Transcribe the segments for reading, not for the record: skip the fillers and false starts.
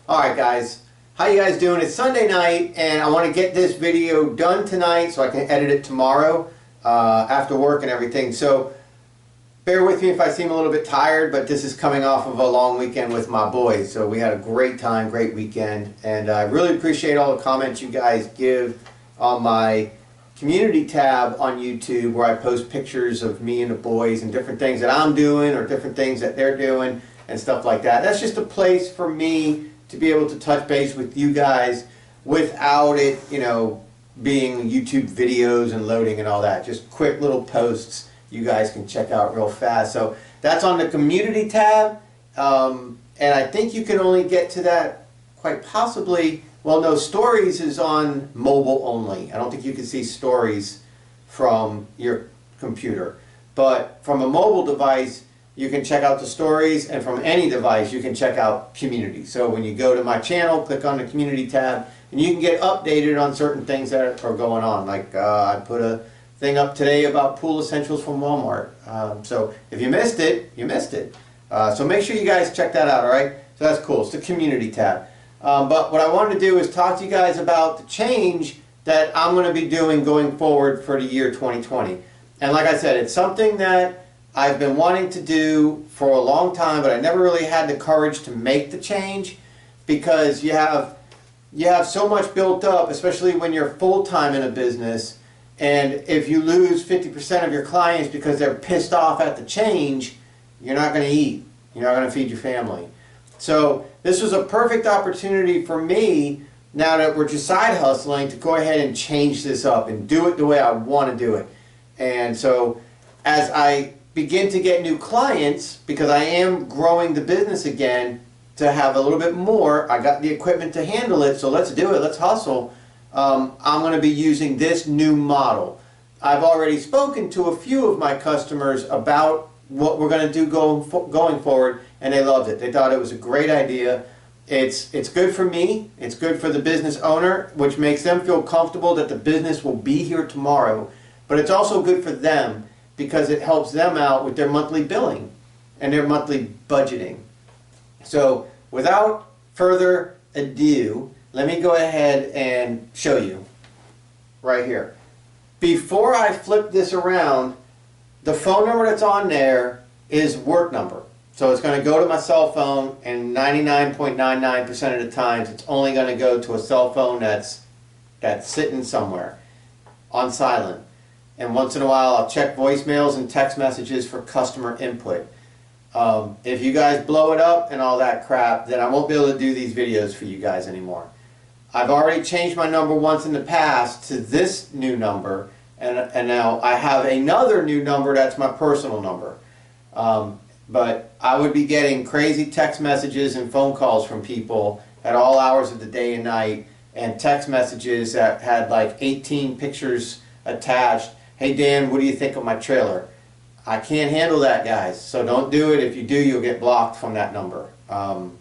Alright guys, how you guys doing? It's Sunday night and I want to get this video done tonight so I can edit it tomorrow after work and everything. So bear with me if I seem a little bit tired, but this is coming off of a long weekend with my boys. So we had a great time, great weekend, and I really appreciate all the comments you guys give on my community tab on YouTube, where I post pictures of me and the boys and different things that I'm doing or different things that they're doing and stuff like that. That's just a place for me to be able to touch base with you guys without it, you know, being YouTube videos and loading and all that. Just quick little posts you guys can check out real fast. So that's on the community tab, and I think you can only get to that quite possibly. Well, no, stories is on mobile only. I don't think you can see stories from your computer, but from a mobile device you can check out the stories, and from any device you can check out community. So when you go to my channel, click on the community tab and you can get updated on certain things that are going on. Like I put a thing up today about pool essentials from Walmart. So if you missed it, you missed it. So make sure you guys check that out, alright? So that's cool. It's the community tab. But what I wanted to do is talk to you guys about the change that I'm going to be doing going forward for the year 2020. And like I said, it's something that I've been wanting to do for a long time, but I never really had the courage to make the change, because you have so much built up, especially when you're full-time in a business, and if you lose 50% of your clients because they're pissed off at the change, you're not going to eat. You're not going to feed your family. So this was a perfect opportunity for me, now that we're just side hustling, to go ahead and change this up and do it the way I want to do it. And so as I begin to get new clients, because I am growing the business again to have a little bit more, I got the equipment to handle it, so let's do it, let's hustle. I'm going to be using this new model. I've already spoken to a few of my customers about what we're going to do going forward, and they loved it. They thought it was a great idea. It's good for me, it's good for the business owner, which makes them feel comfortable that the business will be here tomorrow, but it's also good for them because it helps them out with their monthly billing and their monthly budgeting. So without further ado, let me go ahead and show you right here. Before I flip this around, the phone number that's on there is work number. So it's going to go to my cell phone, and 99.99% of the times it's only going to go to a cell phone that's sitting somewhere on silent. And once in a while I'll check voicemails and text messages for customer input. If you guys blow it up and all that crap, then I won't be able to do these videos for you guys anymore. I've already changed my number once in the past to this new number, and now I have another new number that's my personal number. But I would be getting crazy text messages and phone calls from people at all hours of the day and night, and text messages that had like 18 pictures attached. Hey Dan, what do you think of my trailer? I can't handle that, guys, so don't do it. If you do, you'll get blocked from that number, from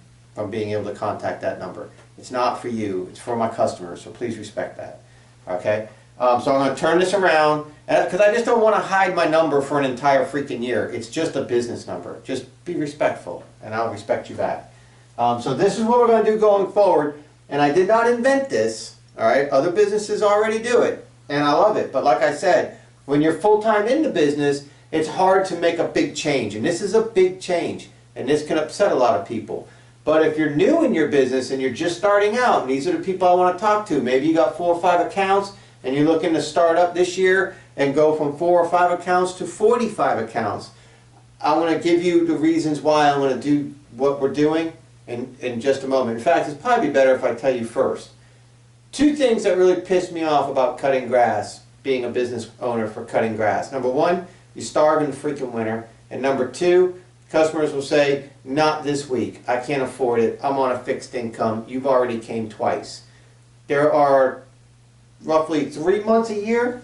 being able to contact that number. It's not for you, it's for my customers, so please respect that. Okay? So I'm going to turn this around, because I just don't want to hide my number for an entire freaking year. It's just a business number. Just be respectful, and I'll respect you back. So this is what we're going to do going forward, and I did not invent this. Alright? Other businesses already do it, and I love it. But like I said, when you're full-time in the business, it's hard to make a big change, and this is a big change, and this can upset a lot of people. But if you're new in your business and you're just starting out, and these are the people I want to talk to, maybe you got 4 or 5 accounts and you're looking to start up this year and go from 4 or 5 accounts to 45 accounts. I'm going to give you the reasons why I'm going to do what we're doing in just a moment. In fact, it's probably better if I tell you first. 2 things that really pissed me off about cutting grass, being a business owner for cutting grass. Number 1, you starve in the freaking winter. And number 2, customers will say, not this week, I can't afford it, I'm on a fixed income, you've already came twice. There are roughly 3 months a year,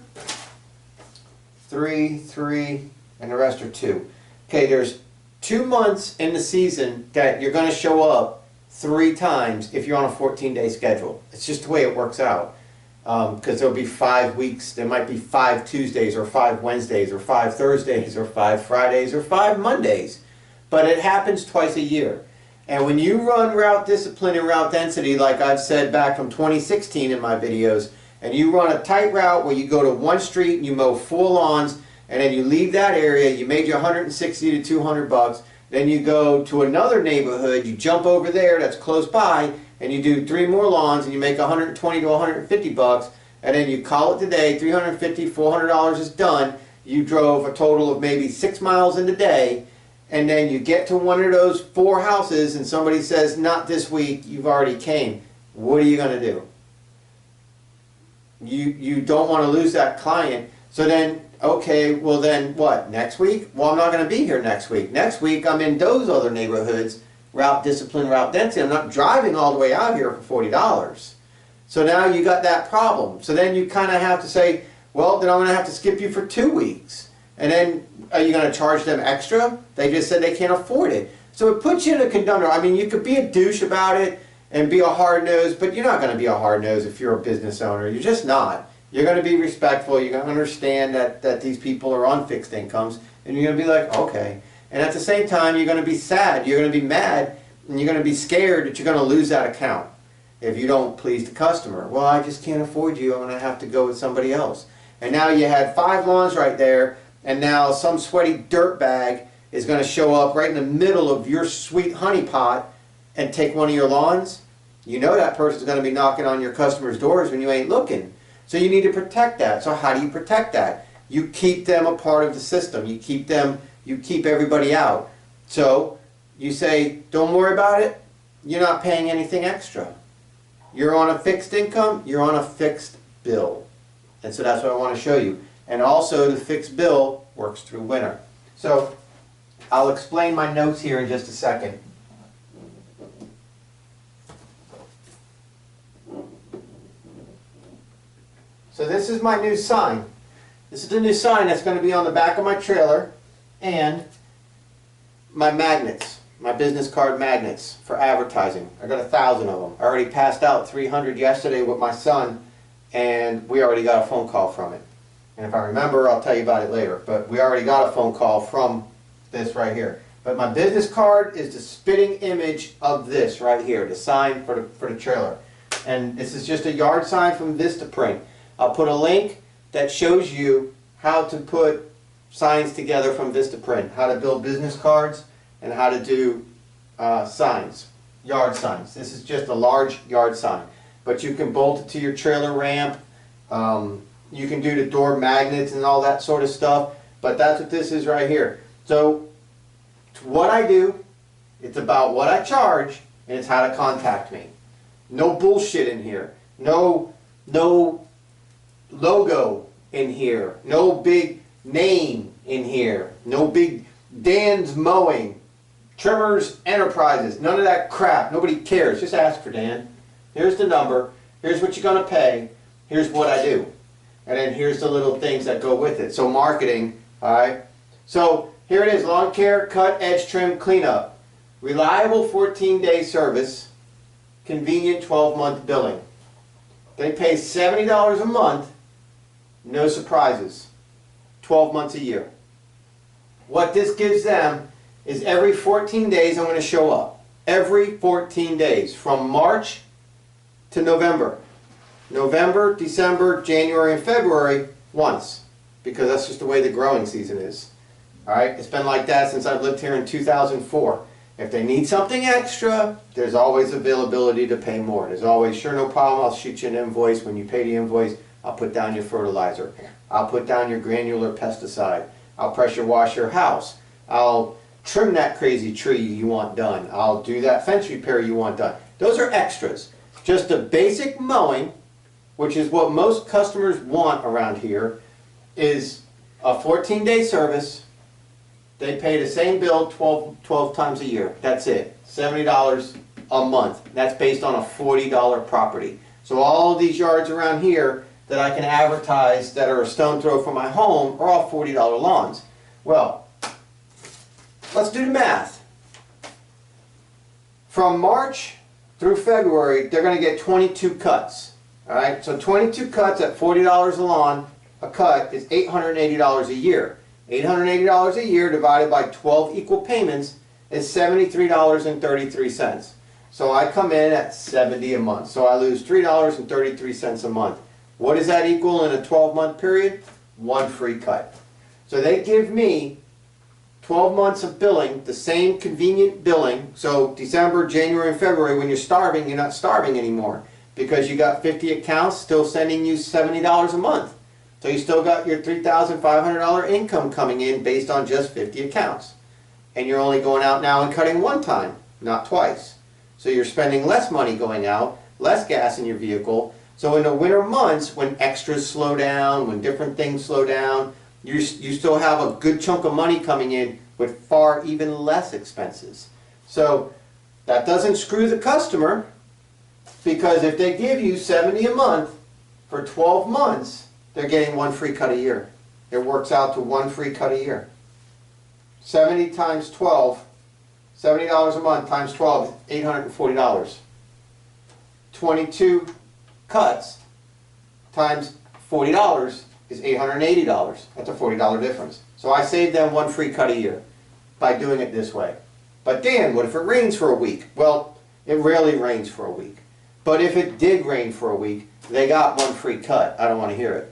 3, and the rest are 2. Okay, there's 2 months in the season that you're going to show up 3 times if you're on a 14-day schedule. It's just the way it works out. Because there'll be 5 weeks, there might be 5 Tuesdays or 5 Wednesdays or 5 Thursdays or 5 Fridays or 5 Mondays. But it happens twice a year. And when you run route discipline and route density, like I've said back from 2016 in my videos, and you run a tight route where you go to one street and you mow 4 lawns, and then you leave that area, you made you 160 to 200 bucks, then you go to another neighborhood, you jump over there that's close by, and you do 3 more lawns and you make 120 to 150 bucks, and then you call it a day, $350, $400 is done. You drove a total of maybe 6 miles in the day, and then you get to one of those 4 houses and somebody says, not this week, you've already came. What are you going to do? You don't want to lose that client. So then, okay, well then what? Next week? Well, I'm not going to be here next week. Next week I'm in those other neighborhoods, route discipline, route density. I'm not driving all the way out here for $40. So now you got that problem. So then you kind of have to say, well, then I'm going to have to skip you for 2 weeks. And then are you going to charge them extra? They just said they can't afford it. So it puts you in a conundrum. I mean, you could be a douche about it and be a hard nose, but you're not going to be a hard nose if you're a business owner. You're just not. You're going to be respectful. You're going to understand that these people are on fixed incomes, and you're going to be like, okay. And at the same time, you're going to be sad. You're going to be mad, and you're going to be scared that you're going to lose that account if you don't please the customer. Well, I just can't afford you. I'm going to have to go with somebody else. And now you had 5 lawns right there, and now some sweaty dirtbag is going to show up right in the middle of your sweet honey pot and take one of your lawns. You know that person's going to be knocking on your customers' doors when you ain't looking. So you need to protect that. So how do you protect that? You keep them a part of the system. You keep everybody out. So you say, don't worry about it. You're not paying anything extra. You're on a fixed income. You're on a fixed bill. And so that's what I want to show you. And also the fixed bill works through winter. So I'll explain my notes here in just a second. So this is my new sign. This is the new sign that's going to be on the back of my trailer, and my magnets, my business card magnets for advertising. I got 1,000 of them. I already passed out 300 yesterday with my son, and we already got a phone call from it. And if I remember, I'll tell you about it later. But we already got a phone call from this right here. But my business card is the spitting image of this right here, the sign for the trailer. And this is just a yard sign from Vistaprint. I'll put a link that shows you how to put signs together from Vistaprint, how to build business cards, and how to do signs, yard signs. This is just a large yard sign. But you can bolt it to your trailer ramp. You can do the door magnets and all that sort of stuff. But that's what this is right here. So what I do, it's about what I charge, and it's how to contact me. No bullshit in here. No logo in here. No big name in here. No big Dan's Mowing, Trimmers Enterprises. None of that crap. Nobody cares. Just ask for Dan. Here's the number. Here's what you're going to pay. Here's what I do. And then here's the little things that go with it. So marketing, alright? So here it is. Lawn care, cut, edge trim, cleanup. Reliable 14-day service. Convenient 12-month billing. They pay $70 a month. No surprises. 12 months a year. What this gives them is every 14 days I'm going to show up. Every 14 days. From March to November. November, December, January, and February once. Because that's just the way the growing season is. Alright? It's been like that since I've lived here in 2004. If they need something extra, there's always availability to pay more. There's always, sure, no problem, I'll shoot you an invoice. When you pay the invoice, I'll put down your fertilizer. I'll put down your granular pesticide. I'll pressure wash your house. I'll trim that crazy tree you want done. I'll do that fence repair you want done. Those are extras. Just a basic mowing, which is what most customers want around here, is a 14-day service. They pay the same bill 12 times a year. That's it. $70 a month. That's based on a $40 property. So all these yards around here that I can advertise that are a stone throw from my home are all $40 lawns. Well, let's do the math. From March through February, they're going to get 22 cuts. Alright, so 22 cuts at $40 a lawn, a cut is $880 a year. $880 a year divided by 12 equal payments is $73.33. So I come in at $70 a month. So I lose $3.33 a month. What does that equal in a 12-month period? One free cut. So they give me 12 months of billing, the same convenient billing. So December, January, and February, when you're starving, you're not starving anymore because you got 50 accounts still sending you $70 a month. So you still got your $3,500 income coming in based on just 50 accounts. And you're only going out now and cutting one time, not twice. So you're spending less money going out, less gas in your vehicle. So in the winter months, when extras slow down, when different things slow down, you still have a good chunk of money coming in with far even less expenses. So that doesn't screw the customer, because if they give you $70 a month for 12 months, they're getting one free cut a year. It works out to one free cut a year. 70 times 12, $70 a month times 12, $840. 22 cuts times $40 is $880. That's a $40 difference. So I saved them one free cut a year by doing it this way. But Dan, what if it rains for a week? Well, it rarely rains for a week. But if it did rain for a week, they got one free cut. I don't want to hear it.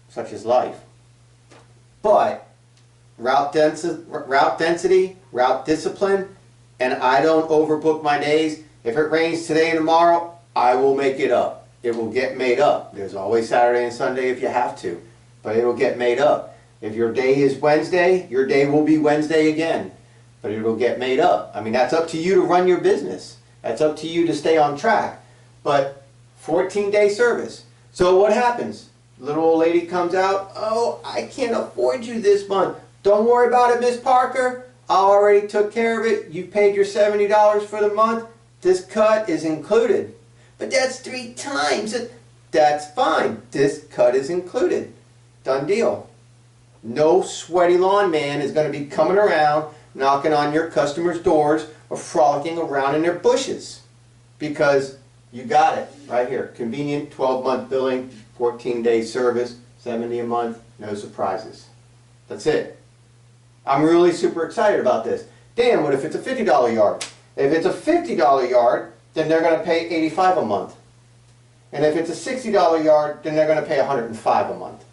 Such is life. But route density, route discipline, and I don't overbook my days. If it rains today and tomorrow, I will make it up. It will get made up. There's always Saturday and Sunday if you have to, but it will get made up. If your day is Wednesday, your day will be Wednesday again, but it will get made up. I mean, that's up to you to run your business. That's up to you to stay on track. But 14-day service. So what happens? Little old lady comes out, oh, I can't afford you this month. Don't worry about it, Miss Parker. I already took care of it. You paid your $70 for the month. This cut is included. But that's 3 times. That's fine. This cut is included. Done deal. No sweaty lawn man is going to be coming around, knocking on your customers' doors, or frolicking around in their bushes. Because you got it right here. Convenient 12-month billing, 14-day service, $70 a month, no surprises. That's it. I'm really super excited about this. Dan, what if it's a $50 yard? If it's a $50 yard, then they're going to pay $85 a month. And if it's a $60 yard, then they're going to pay $105 a month.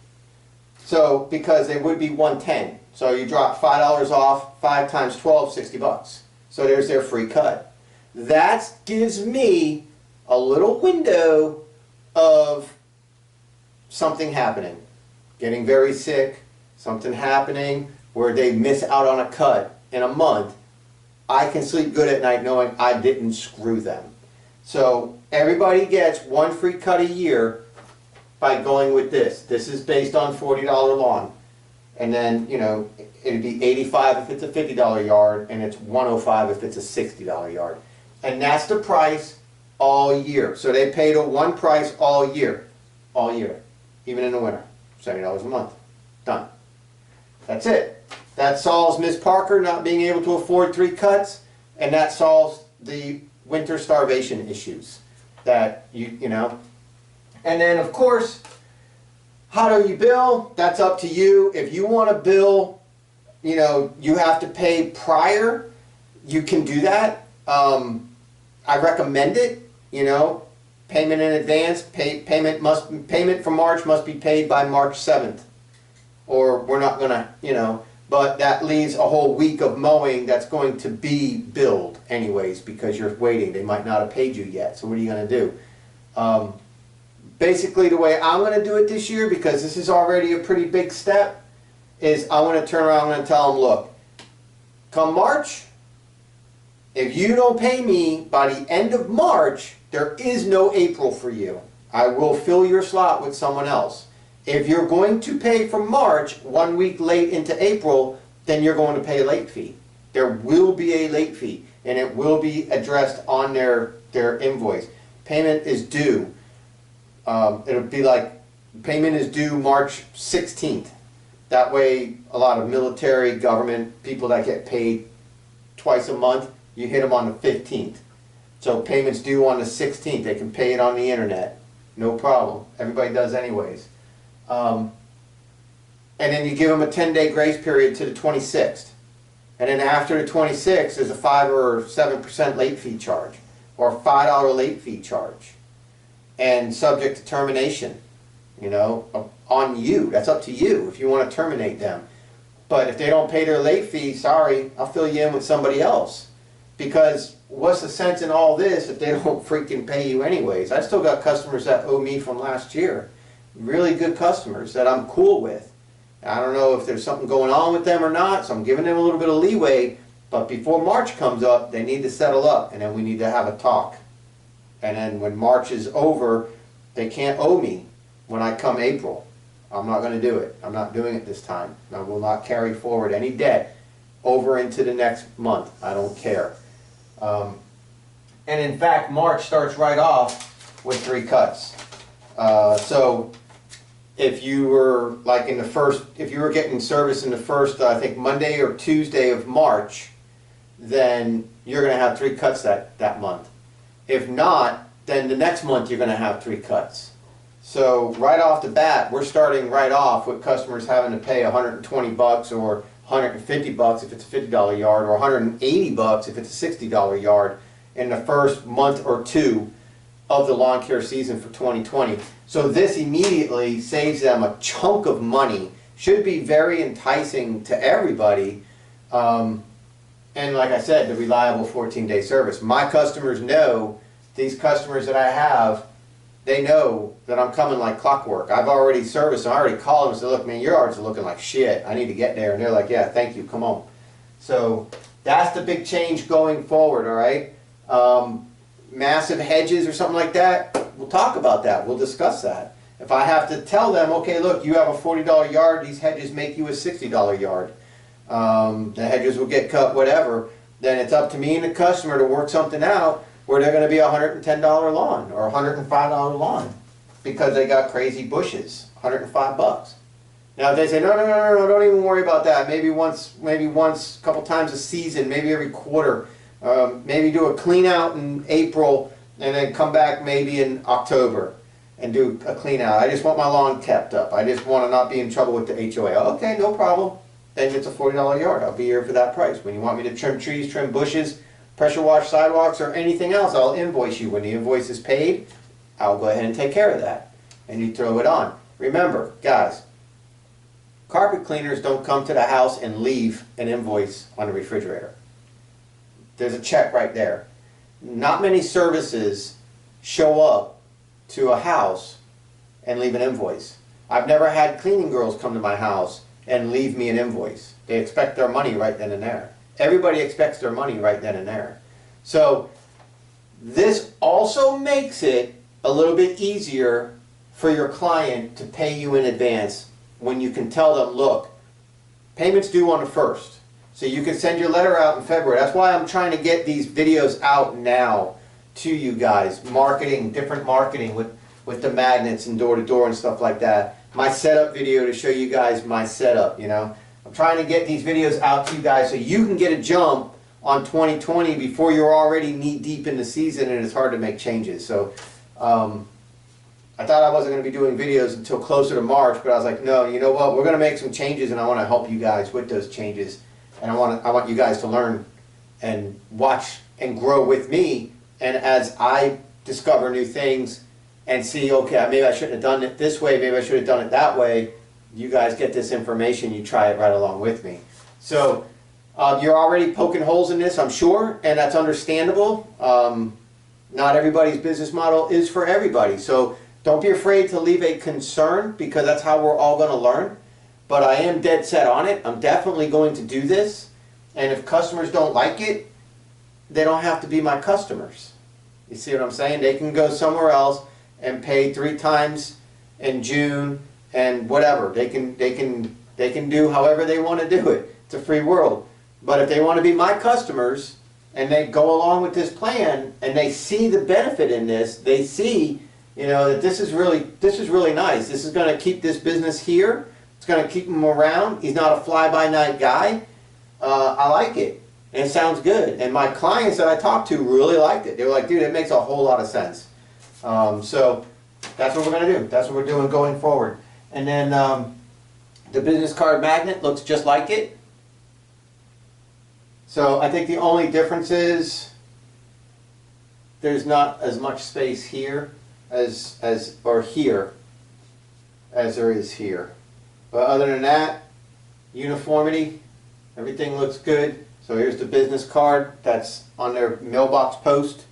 So, because it would be $110. So you drop $5 off, 5 times 12, $60. So there's their free cut. That gives me a little window of something happening. Getting very sick, something happening where they miss out on a cut in a month. I can sleep good at night knowing I didn't screw them. So everybody gets one free cut a year by going with this. This is based on $40 lawn. And then, you know, it'd be $85 if it's a $50 yard, and it's $105 if it's a $60 yard. And that's the price all year. So they paid a one price all year. All year. Even in the winter. $70 a month. Done. That's it. That solves Miss Parker not being able to afford 3 cuts, and that solves the winter starvation issues that you know. And then of course, how do you bill? That's up to you. If you want to bill, you know, you have to pay prior, you can do that. I recommend it, you know, payment in advance, payment for March must be paid by March 7th. Or we're not gonna, you know, but that leaves a whole week of mowing that's going to be billed anyways because you're waiting. They might not have paid you yet, so what are you gonna do? Basically the way I'm gonna do it this year, because this is already a pretty big step, is I'm gonna turn around and tell them, look, come March, if you don't pay me by the end of March, there is no April for you. I will fill your slot with someone else. If you're going to pay for March 1 week late into April, then you're going to pay a late fee. There will be a late fee, and it will be addressed on their invoice. Payment is due. It'll be like, payment is due March 16th. That way, a lot of military, government, people that get paid twice a month, you hit them on the 15th. So payment's due on the 16th. They can pay it on the internet. No problem. Everybody does anyways. And then you give them a 10-day grace period to the 26th. And then after the 26th, there's a 5 or 7% late fee charge, or a $5 late fee charge, and subject to termination, you know, on you. That's up to you if you want to terminate them. But if they don't pay their late fee, sorry, I'll fill you in with somebody else. Because what's the sense in all this if they don't freaking pay you anyways? I still got customers that owe me from last year. Really good customers that I'm cool with. I don't know if there's something going on with them or not, so I'm giving them a little bit of leeway. But before March comes up, they need to settle up, and then we need to have a talk. And then when March is over, they can't owe me when I come April. I'm not going to do it. I'm not doing it this time. I will not carry forward any debt over into the next month. I don't care. And in fact, March starts right off with 3 cuts. So if you were like in the first, if you were getting service in the first, I think Monday or Tuesday of March, then you're going to have 3 cuts that month. If not, then the next month you're going to have 3 cuts. So right off the bat, we're starting right off with customers having to pay $120 or $150 if it's a $50 yard, or $180 if it's a $60 yard in the first month or 2 of the lawn care season for 2020. So this immediately saves them a chunk of money. Should be very enticing to everybody. And like I said, the reliable 14-day service. My customers know, these customers that I have, they know that I'm coming like clockwork. I've already serviced, I already called them and said, look man, your yards are looking like shit. I need to get there. And they're like, yeah, thank you, come on. So that's the big change going forward, all right? Massive hedges or something like that, we'll talk about that. We'll discuss that. If I have to tell them, okay, look, you have a $40 yard, these hedges make you a $60 yard. The hedges will get cut, whatever. Then it's up to me and the customer to work something out where they're going to be a $110 lawn or a $105 lawn because they got crazy bushes, $105. Now if they say, no, don't even worry about that. Maybe once, a couple times a season, maybe every quarter. Maybe do a clean out in April and then come back maybe in October and do a clean out. I just want my lawn kept up. I just want to not be in trouble with the HOA. Okay, no problem. Then it's a $40 yard. I'll be here for that price. When you want me to trim trees, trim bushes, pressure wash sidewalks, or anything else, I'll invoice you. When the invoice is paid, I'll go ahead and take care of that. And you throw it on. Remember, guys, carpet cleaners don't come to the house and leave an invoice on the refrigerator. There's a check right there. Not many services show up to a house and leave an invoice. I've never had cleaning girls come to my house and leave me an invoice. They expect their money right then and there. Everybody expects their money right then and there. So this also makes it a little bit easier for your client to pay you in advance when you can tell them, look, payment's due on the 1st. So you can send your letter out in February. That's why I'm trying to get these videos out now to you guys. Marketing, different marketing with the magnets and door-to-door and stuff like that. My setup video to show you guys my setup, you know. I'm trying to get these videos out to you guys so you can get a jump on 2020 before you're already knee-deep in the season and it's hard to make changes. So I thought I wasn't going to be doing videos until closer to March, but I was like, no, you know what? We're going to make some changes and I want to help you guys with those changes. And I want you guys to learn and watch and grow with me. And as I discover new things and see, okay, maybe I shouldn't have done it this way, maybe I should have done it that way, you guys get this information, you try it right along with me. So you're already poking holes in this, I'm sure, and that's understandable. Not everybody's business model is for everybody. So don't be afraid to leave a concern because that's how we're all going to learn. But I am dead set on it. I'm definitely going to do this. And if customers don't like it, they don't have to be my customers. You see what I'm saying? They can go somewhere else and pay 3 times in June and whatever. They can do however they want to do it. It's a free world. But if they want to be my customers and they go along with this plan and they see the benefit in this, they see, you know, that this is really nice. This is going to keep this business here. It's going to keep him around. He's not a fly-by-night guy. I like it. And it sounds good. And my clients that I talked to really liked it. They were like, dude, it makes a whole lot of sense. So that's what we're going to do. That's what we're doing going forward. And then the business card magnet looks just like it. So I think the only difference is there's not as much space here or here as there is here. But other than that, uniformity, everything looks good. So here's the business card that's on their mailbox post.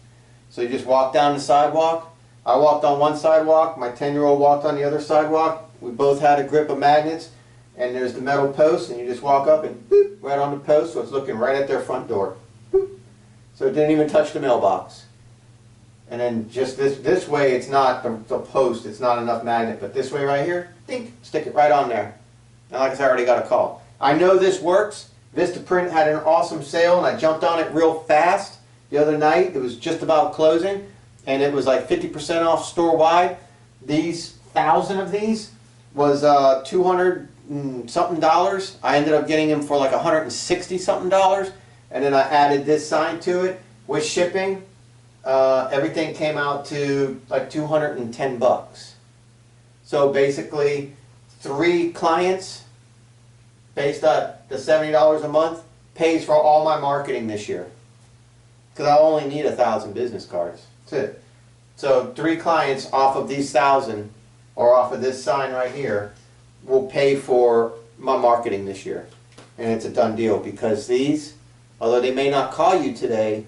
So you just walk down the sidewalk. I walked on one sidewalk, my 10-year-old walked on the other sidewalk. We both had a grip of magnets, and there's the metal post, and you just walk up and boop, right on the post, so it's looking right at their front door. Boop. So it didn't even touch the mailbox. And then just this way, it's not the post, it's not enough magnet, but this way right here, think, stick it right on there. And like I said, I already got a call. I know this works. Vistaprint had an awesome sale, and I jumped on it real fast the other night. It was just about closing, and it was like 50% off store-wide. These 1,000 of these was $200 and something. I ended up getting them for like $160 something, and then I added this sign to it with shipping. Everything came out to like 210 bucks. So basically, 3 clients, based on the $70 a month, pays for all my marketing this year. Because I only need 1,000 business cards. That's it. So 3 clients off of these 1,000, or off of this sign right here, will pay for my marketing this year. And it's a done deal, because these, although they may not call you today,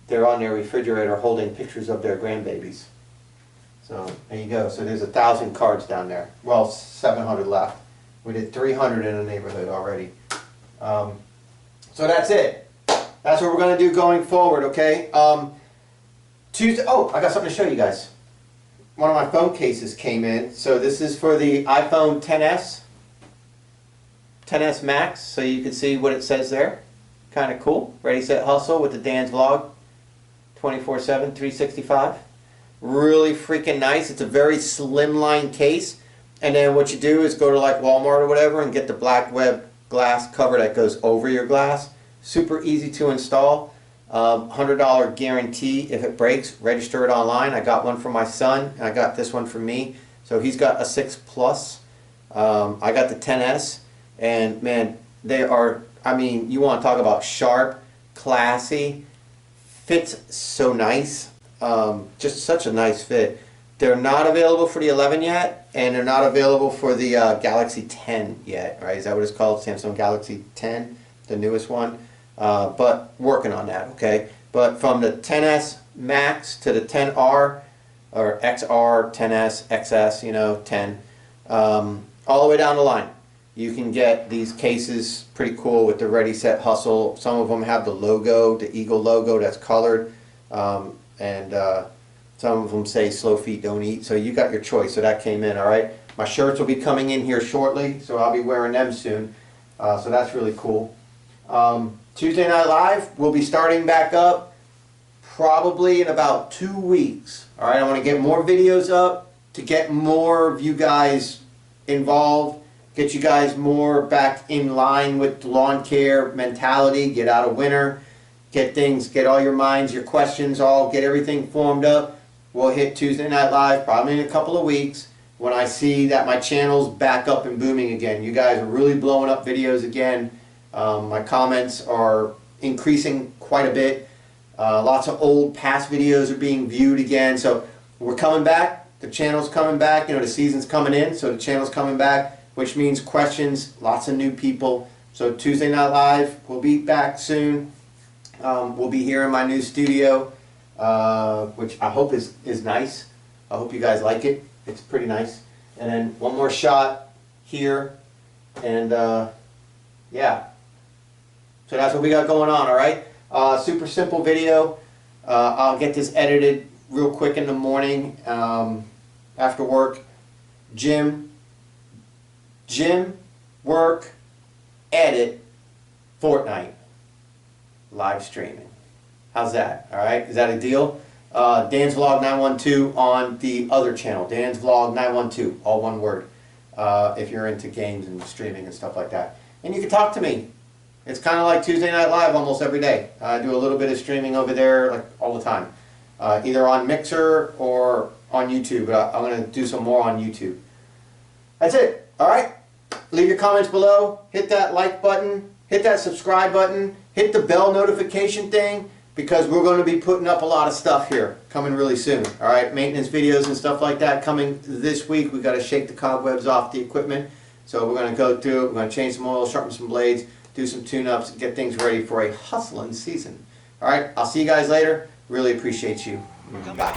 they're on their refrigerator holding pictures of their grandbabies. So there you go. So there's 1,000 cards down there. Well, 700 left. We did 300 in the neighborhood already. So that's it. That's what we're going to do going forward, okay? Tuesday. Oh, I got something to show you guys. One of my phone cases came in. So this is for the iPhone XS Max. So you can see what it says there. Kind of cool. Ready, Set, Hustle with the DansVlog. 24/7, 365. Really freaking nice. It's a very slimline case. And then what you do is go to like Walmart or whatever and get the black web glass cover that goes over your glass. Super easy to install. $100 guarantee if it breaks. Register it online. I got one for my son, and I got this one for me. So he's got a 6 Plus. I got the XS, and man, they are, I mean, you want to talk about sharp, classy, fits so nice. Just such a nice fit. They're not available for the 11 yet, and they're not available for the Galaxy 10 yet, right? Is that what it's called? Samsung Galaxy 10, the newest one. But working on that, okay? But from the XS Max to the 10R, or XR, 10S, XS, you know, 10, all the way down the line. You can get these cases pretty cool with the Ready, Set, Hustle. Some of them have the logo, the Eagle logo that's colored, and some of them say Slow Feet Don't Eat. So you got your choice. So that came in, all right? My shirts will be coming in here shortly, so I'll be wearing them soon. So that's really cool. Tuesday Night Live will be starting back up probably in about 2 weeks. All right, I want to get more videos up to get more of you guys involved, get you guys more back in line with lawn care mentality, get out of winter, get all your minds, your questions, get everything formed up. We'll hit Tuesday Night Live probably in a couple of weeks when I see that my channel's back up and booming again. You guys are really blowing up videos again. My comments are increasing quite a bit. Lots of old past videos are being viewed again. So we're coming back. The channel's coming back. You know, the season's coming in, so the channel's coming back, which means questions, lots of new people. So Tuesday Night Live, we'll be back soon. We'll be here in my new studio, which I hope is nice. I hope you guys like it. It's pretty nice. And then one more shot here, and yeah. So that's what we got going on, all right? Super simple video. I'll get this edited real quick in the morning after work. Gym, work, edit, Fortnite, live streaming. How's that? All right, is that a deal? DansVlog 912 on the other channel. DansVlog 912, all one word. If you're into games and streaming and stuff like that. And you can talk to me. It's kind of like Tuesday Night Live almost every day. I do a little bit of streaming over there like all the time. Either on Mixer or on YouTube. But I'm going to do some more on YouTube. That's it. All right? Leave your comments below. Hit that like button. Hit that subscribe button. hit the bell notification thing, because we're going to be putting up a lot of stuff here coming really soon. All right, maintenance videos and stuff like that coming this week. We got to shake the cobwebs off the equipment. So we're going to go through it. We're going to change some oil, sharpen some blades, do some tune-ups, get things ready for a hustling season. All right, I'll see you guys later. Really appreciate you. Bye.